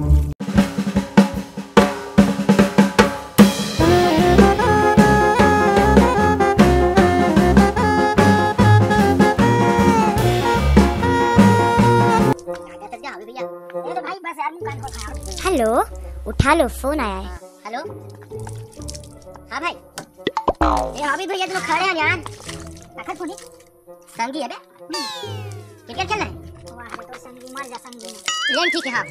Hello, उठा लो, phone आया है। हेलो, हाँ भाई। ये अभी भैया तुम खड़े हैं यार। रखा फोन संगी है बे। क्रिकेट खेलना है? वाह तो संगी मर जा संगी। ले ठीक है हाँ।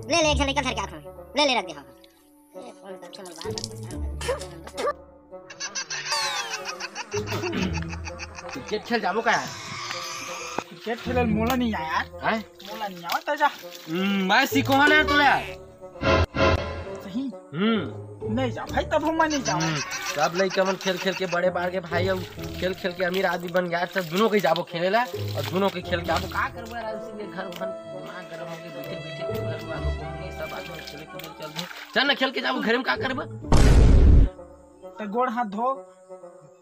ले एक निकल घर के आँखों में। ले रख दे हाँ। ये फोन तब से क्रिकेट खेल जाबो का यार? क्रिकेट खेल मोला नहीं आया यार। हैं? मोला नहीं आवा तजा। मैं सिखोहा ना तोला यार। सही। नहीं जा भाई, तब हम नहीं जाऊँ। सब लड़का मन खेल खेल के बड़े बार के भाई अब खेल खेल के अमीर आदमी बन गया। सब दोनों के जाबो खेले ला और दोनों के खेल के आबो का करबो यार। इसीलिए घर भन दिमाग गरम हो के बैठे बैठे घर वालों को नहीं सब आदमी खेले कूदे चल दे। चल ना खेल के जाबो। घर में का करबो? तो गोड़ हाथ धो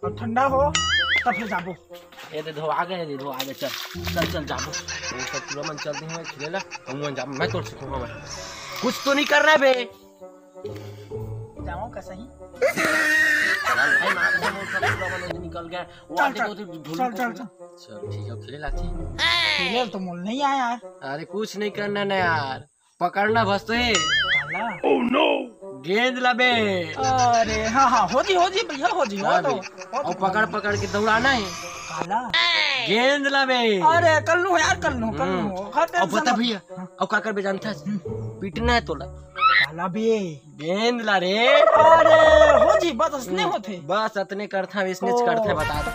और ठंडा हो तब फिर जाबो। ये दे धो आगे है, दे धो आगे। चल चल चल जाबो। तो सब पूरा मन चलते हैं खेले ला। हम जाबो। मैं तोड़ सिखूंगा मैं। कुछ तो नहीं कर रहा बे। जाओ का सही। भाई मार दे सब पूरा मन निकल गया। वो आगे तो चल ठीक है खेले लाती। खेल तो मोल नहीं आया यार। अरे कुछ नहीं करना ना यार, पकड़ना बस तो है। ओह नो, गेंद लबे। अरे हाँ हो जी भैया हो जी। हो तो और पकड़ पकड़ के दौड़ाना है। काला गेंद लबे। अरे कल नु यार, कल नु अब बता भैया अब का कर बे जानता है? पीटना है तोला। काला बे गेंद ला रे। अरे हो जी बस असने होते। बस अतने करथा विस्नेच करथे बता दो।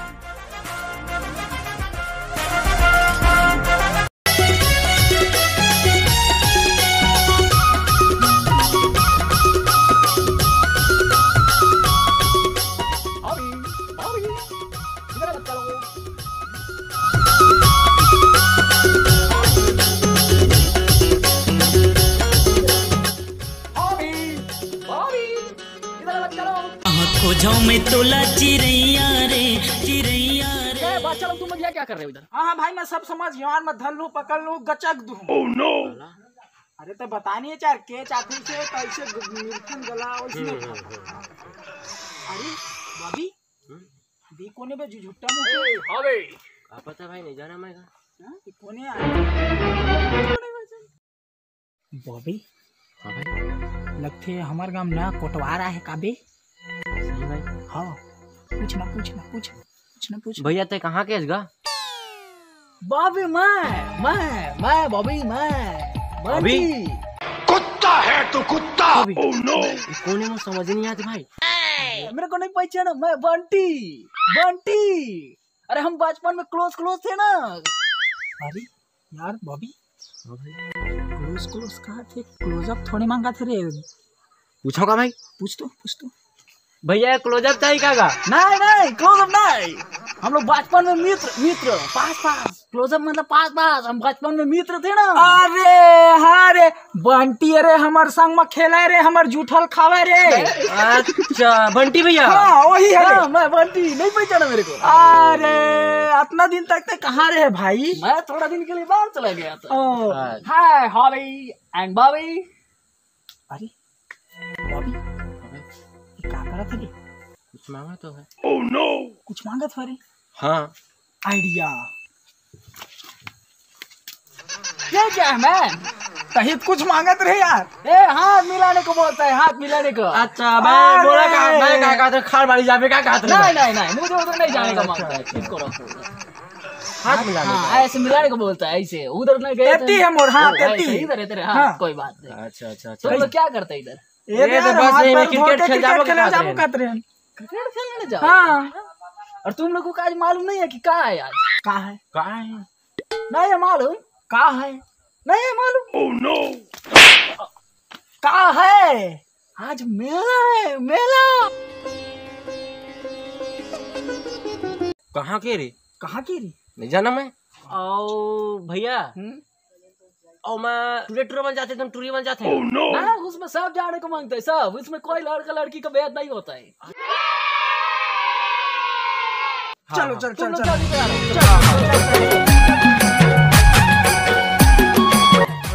खोजाओ में तोला चिरैया रे चिरैया रे। चलो तुम भैया क्या कर रहे हो इधर? हाँ भाई मैं सब समझ गया यार। मैं धर लूं पकड़ लूं गचक दूं। Oh no. अरे तो बतानी है चार के चाकू से कैसे मिर्चन गला उसने। अरे भाभी दी कोने पे झुट्टा मुंह। हां बे का पता भाई नहीं जाना मैं का। हां कोने आया भाभी। हां भाई लगते हमारे गांव ना कोटवारा है काबे। सही भाई। हाँ पूछ भैया ते कहाँ के इसगा? बाबी मैं बॉबी मैं अभी कुत्ता है तू कुत्ता। Oh no. कोने में समझ नहीं आती भाई। मेरे को नहीं पहचाना। मैं बंटी। अरे हम बचपन में क्लोज थे ना। अरे यार बॉबी क्लोज कहाँ थे? क्लोजअप थोड़ी मांगा थे रे। पूछो का भाई? पूछ तो भैया क्लोजअप चाहिए का? नहीं क्लोजअप नहीं। हम लोग बचपन में मित्र पास क्लोजअप मतलब पास। हम बचपन में मित्र थे ना। अरे हाँ रे बंटी। अरे हमार संग में खेला रे, हमार जूठल खावे रे। अच्छा बंटी भैया। हाँ वही है। हाँ, मैं बंटी। नहीं पहचाना मेरे को? अरे इतना दिन तक कहाँ रहे भाई? मैं थोड़ा दिन के लिए बाहर चला गया था। Hi Hobby and Bobby. अरे बॉबी क्या करा था? कुछ मांगा तो है। Oh no. कुछ मांगा था रे? हाँ आइडिया। ये क्या है मैन? कहीं कुछ मांगा तो रहे यार। हाथ मिलाने को बोलता है, हाथ मिलाने को। अच्छा मैं बोला मैं कहा था खार वाली जावे का कहा था? नहीं मुझे उधर नहीं जाने का मांगता है। इसको रखो। हाथ मिलाने का ऐसे मिलाने को बोलता है। ऐसे उधर नहीं गए है मोर। हाँ इधर है तेरे। हाँ कोई बात नहीं। अच्छा तो लोग क्या करते हैं इधर? ये तो बस नहीं क्रिकेट खेल जाबो कहते हैं। क्रिकेट खेलने जाओ। हाँ और तुम लोगों को आज मालूम नहीं है कि कहाँ है? आज कहाँ है? नहीं है मालूम। कहाँ है? नहीं है मालूम। Oh no. कहाँ है? आज मेला है। मेला कहाँ के रे? नहीं जाना मैं। और भैया और मैं टूरे बन जाते तुम टूरी बन जाते हैं। Oh no. ना उसमें सब जाने को मांगते हैं सब। इसमें कोई लड़का लड़की का भेद नहीं होता है। चलो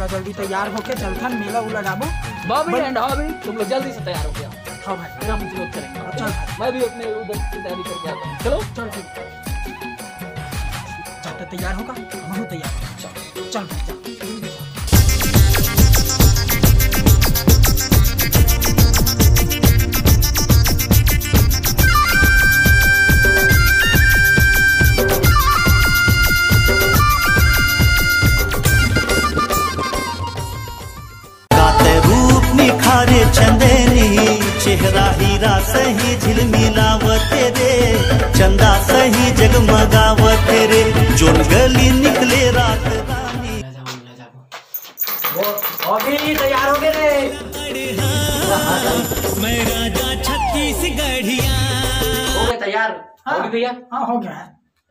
चल जल्दी तैयार होके चलथन मेला उला जाबो। बॉबी एंड हॉबी तुम लोग जल्दी से तैयार हो गया। हाँ भाई फिर हम लोग चलेंगे। चल मैं भी अपने उधर की तैयारी करके आता हूँ। चलो चल ठीक जाते तैयार होगा हम तैयार चल चल भाई चल। निखारे चंदेरी चेहरा हीरा सही झिलमिलावते रे चंदा सही जगमगावते रे जोन गली निकले रात रानी। अभी तैयार हो गए रे। मैं राजा छत्तीसगढ़िया हो गए तैयार। हाँ। हो गए भैया। हाँ हो गया।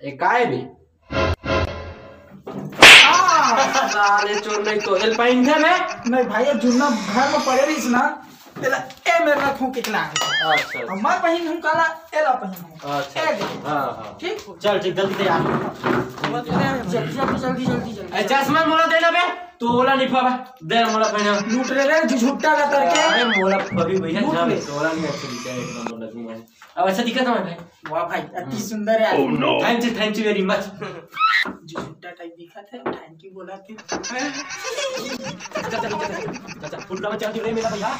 एक काय भी साले चोर नहीं तो एल्पाइन थे मैं। नहीं भाई ये जुन्ना घर में पड़े रही ना एला ए में रखूं कितना है। अच्छा अब मैं पहन हूं काला एला पहन हूं। अच्छा ए दे। हाँ ठीक चल ठीक जल्दी तैयार। जल्दी जल्दी जल्दी जल्दी चश्मा मोला देना बे तू ओला नहीं पावा दे मोला पहना। लूट रे झुट्टा का करके। अरे मोला अभी भैया जब तोला नहीं अच्छा दिखा है एक नंबर लगूंगा। अब अच्छा दिखा था भाई। वाह भाई अति सुंदर है। Thank you very much. झुट्टा टाइप दिखा था थैंक यू बोला थे। चल फुटला में चल रे मेरा भैया।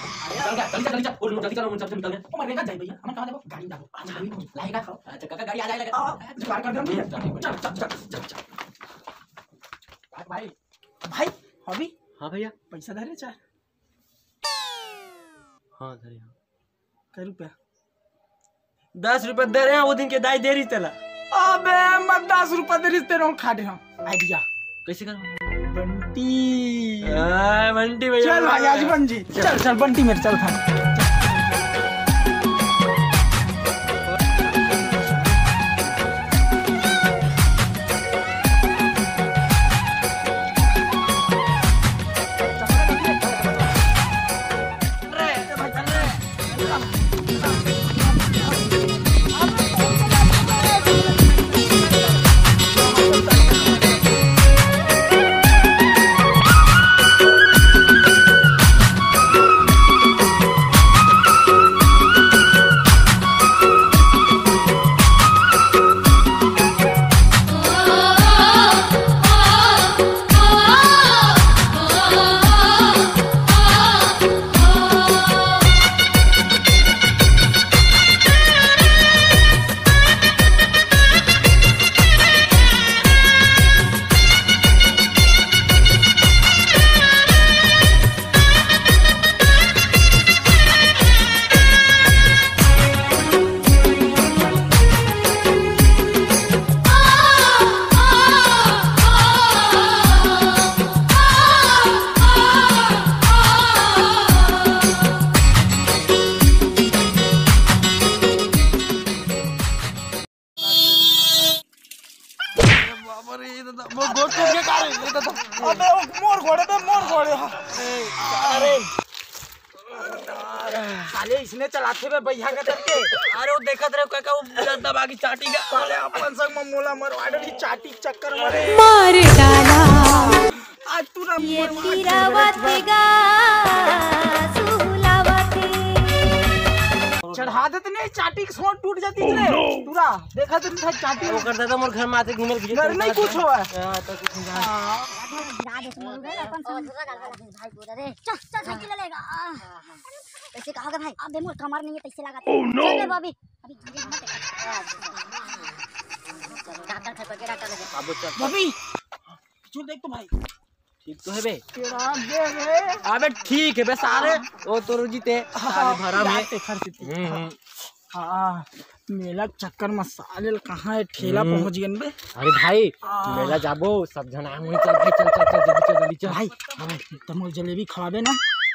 चल चल फुट जल्दी चलो मुझसे निकल गए। ओ मरेगा जाए भैया हम कहां देबो गाड़ी दाबो आ गाड़ी लाएगा अच्छा काका गाड़ी आ जाएगा। जुगाड़ कर दे चल चल चल भाई भाई हॉबी। हां भैया पैसा धरे चार। हां धरे हां कै रुपया 10 रुपए दे रहे हैं वो दिन के दाई दे रही चला। अबे मैं 10 रुपया दे रिश्ते रहो खा रहा हूं आइडिया कैसे कर बंटी। बंटी भैया चल भाई आज बंटी चल चल बंटी मेरे चल खा। अबे मोर घोड़े पे मोर घोड़े। अरे साले इसने चलाते हुए भैया के करके। अरे वो देखत रहे काका वो दबा की चाटी का साले अपन संग में मोला मरवाड़े की चाटी चक्कर मारे मार डाला आज तू ना ये तिरावतेगा सुलावते। चढ़ा देते नहीं चाटी की सोट टूट जाती रे पूरा। देखा तो था चाटी वो करता था मोर घर में आते घूमे घर नहीं कुछ हुआ। हां तो कुछ नहीं। राजेश मोल गए अपन भाई पूरा रे चल चल साइकिल ले लेगा। कैसे कहोगे भाई अब मोर कमर नहीं है कैसे लगा। चल बे बॉबी अभी धीरे मत डॉक्टर खबर के डॉक्टर लगे। अब चल बॉबी पीछे देख तो भाई ठीक तो है बे। तेरा दे रे अबे ठीक है बे सारे वो तो जीते सारे भरा में खर्च। हाँ मेला चक्कर में साले कहाँ है ठेला पहुँच गए बे। अरे भाई मेला जाबो सब जना मुई चल भाई चल चल चल जल्दी चल भाई तमोल जलेबी खवाबे ना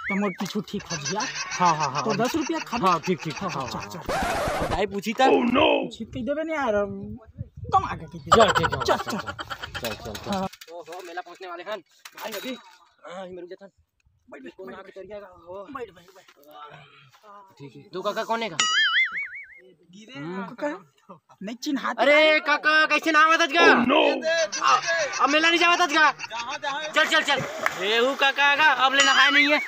तमोल पीछू ठीक हो गया। हां हां हां तो 10 रुपया खा। हां ठीक ठीक हां चल चल भाई पूछी था ठीक कह देबे नहीं यार कम आगे की चल ठीक है चल चल चल चल ओहो मेला पहुंचने वाले हैं भाई अभी हां मेरे जतन बैठ कौन आगे चढ़ जाएगा हो बैठ ठीक है तू काका कौन है का नहीं चिन्हा। अरे काका कैसे नाम आता का? अब मेला नहीं जावा का? चल चल चल रेहू काका आगा अब ले नहाए नहीं है।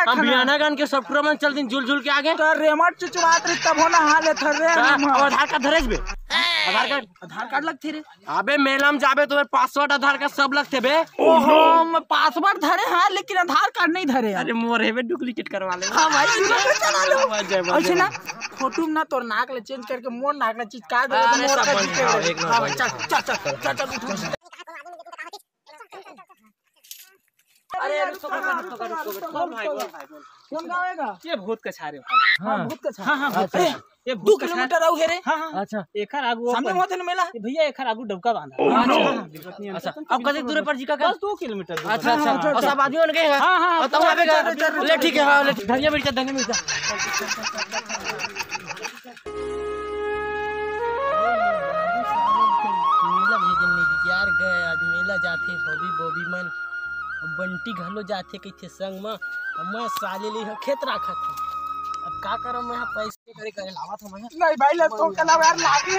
हम बियाना गान के सब पूरा मन चल दिन झूल झूल के आगे तो रेमट चुचवात रे तब होना हाले थरे आधार कार्ड धरेज बे आधार कार्ड लगथे रे। अबे मेला में जाबे तो पासवर्ड आधार कार्ड सब लगते बे। ओहो मैं पासवर्ड धरे हां लेकिन आधार कार्ड नहीं धरे। अरे मोर हेबे डुप्लीकेट करवा ले। हां भाई चला लो ऐसे ना फोटो में ना तोर नाक ले चेंज करके मोर नाक ले चीज का दे मोर का एक हां भाई चल चल चल चल उठो। अरे रुको भाई कौन गावेगा? ये भूत का छारे भाई। हां भूत का हां हां अच्छा ये 2 किलोमीटर आउ है रे। हां हां अच्छा एखर आगू सामने होते न मेला भैया एखर आगू डबका बांधा। अच्छा अब कते दूर पर जी का? बस 2 किलोमीटर। अच्छा अच्छा और सब आदमी बन गए हैं। हां हां और तब आवेगा ले ठीक है। हां ले धनिया मिर्चा धनिया मिर्चा। मेला भेजन नहीं यार गए आज मेला जाथे हॉबी बॉबी मन बंटी घलो जाथे कइथे संग में मैं साले ले खेत राखत हूं। अब का करम मैं पैसे करे करे लावत हूं मैं। नहीं भाई ले तो कला यार लागे।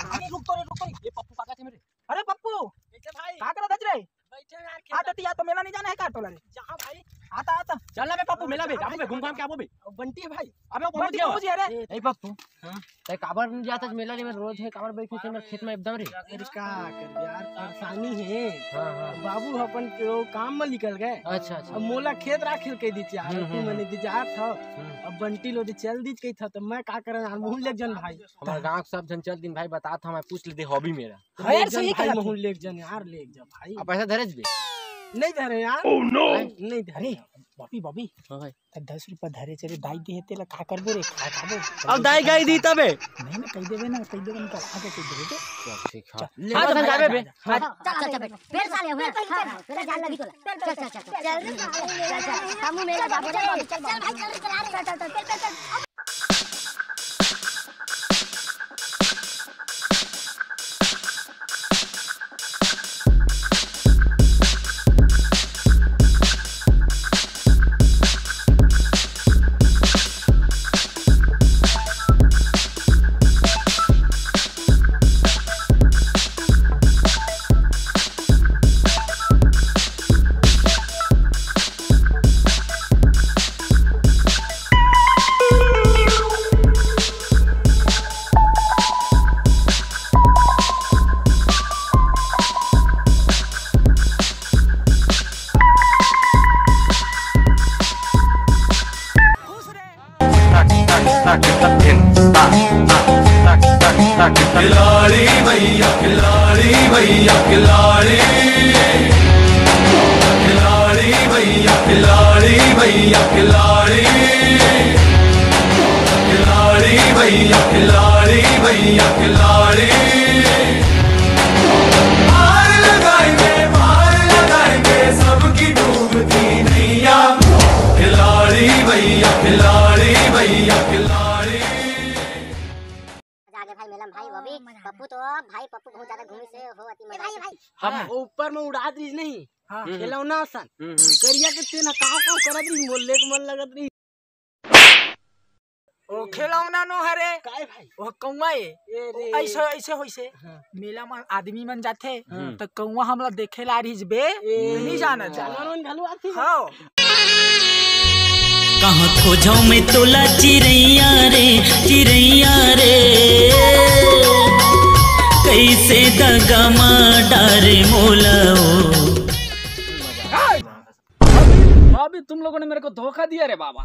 अरे रुक तो ये पप्पू काका थे मेरे। अरे पप्पू कैसे भाई का करत रे? बैठे यार आता तिया तो मेला नहीं जाना है का टोला रे? जहां भाई आता आता चल ना बे पप्पू मेला बे जाबो बे घूम घाम के आबो बे। बंटी है भाई अबे वो बंटी पहुंच गया रे। ए पप्पू हां ते काबर नहीं जाता मेला में रोज है काबर बैठे थे मेरे खेत में एकदम रे। अरे का कर यार परेशानी है। हां हां बाबू अपन के काम में निकल गए। अच्छा अच्छा अब मोला खेत राखिल कह दी चार तू मैंने दी जा था। अब बंटी लो दी चल दी कही था तो मैं का करन मुंह लेक जन भाई हमारे गांव के सब जन चल दिन भाई बता था मैं पूछ लेते हॉबी मेरा। यार सही कहा मुंह लेक जन यार लेक जा भाई। अब पैसा धरेज बे नहीं धरे यार। नहीं धरे। बॉबी बॉबी हां भाई 10 रुपया धरे चले दाई दे तेला का करबो रे खा खाबो। अब दाई गाई दी तबे नहीं ना कह देबे ना कह देबे ना आगे कह देबे तो ठीक है ले मत जाबे बे। चल चल चल फिर साले हुए फिर जान लगी तोला। चल चल चल चल चल हम मेला जाबो रे। चल भाई चल चल चल चल चल। खिलाड़ी भैया खिलाड़ी भैया खिलाड़ी खिलाड़ी भैया खिलाड़ी भैया खिलाड़ी खिलाड़ी भैया खिलाड़ी भैया खिलाड़ी मार लगाएंगे सबकी डूबती नैया खिलाड़ी भैया खिलाड़ी भैया खिलाड़ी। आगे भाई मेला भाई वो भी पप्पू तो भाई पप्पू बहुत ज्यादा घूमी से हो अति मजा भाई भाई हम ऊपर में उड़ा दी नहीं खिलौना सन करिया के तेन काव करत रही बोले के मन लगत रही। ओ खिलौना नो हरे काय भाई वो कौवा है ऐसे ऐसे होइसे मेला में आदमी मन जाथे तो कौवा हमला देखे ला रही बे नहीं जाना जानवर घलो आती। हां कहाँ खोजाऊं मैं तोला चिड़ैया रे कैसे दगा डारे मोलाओ। अभी तुम लोगों ने मेरे को धोखा दिया रे बाबा।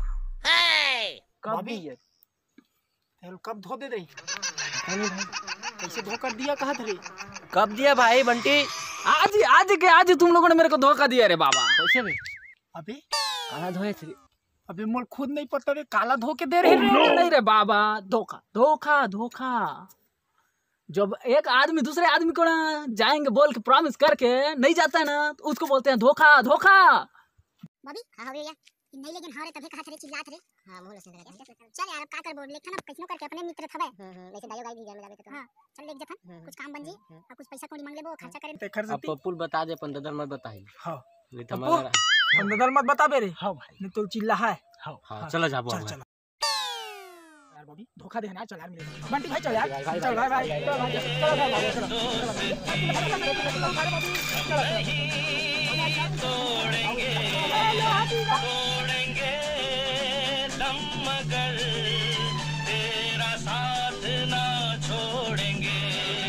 कब दिए कब धो दे रही कैसे धोखा दिया कहा थे कब दिया भाई बंटी? आज तुम लोगों ने मेरे को धोखा दिया रे बाबा। कैसे बे? अबे काला धोए थे अबे मोल खुद नहीं पता रे काला धो के दे रहे नहीं रे बाबा धोखा धोखा धोखा। जब एक आदमी दूसरे आदमी को ना जाएंगे बोल के प्रॉमिस करके नहीं जाता है ना तो उसको बोलते हैं धोखा धोखा। बॉबी हां हो गया नहीं लेकिन हां रे तभी कहा थे चिल्लात रे। हां मुंह से चल यार का कर बोल लेकिन अब कैसनो करके अपने मित्र थबे वैसे दायो गाई दी जाने जाबे तो हां चल लेक जथन कुछ काम बन जी और कुछ पैसा कौड़ी मांग लेबो खर्चा करे। अब पप्पू बता दे पंदर मत बताई। हां ये हमारा हम नजर मत बता बे रे। हां भाई नहीं तो चिल्ला है। हां चलो जाबो। चल यार बॉबी धोखा देना चल यार मिलेगा बंटी भाई चल यार चल भाई भाई चलो भाई चलो भाई चलो तोड़ेंगे दम मगर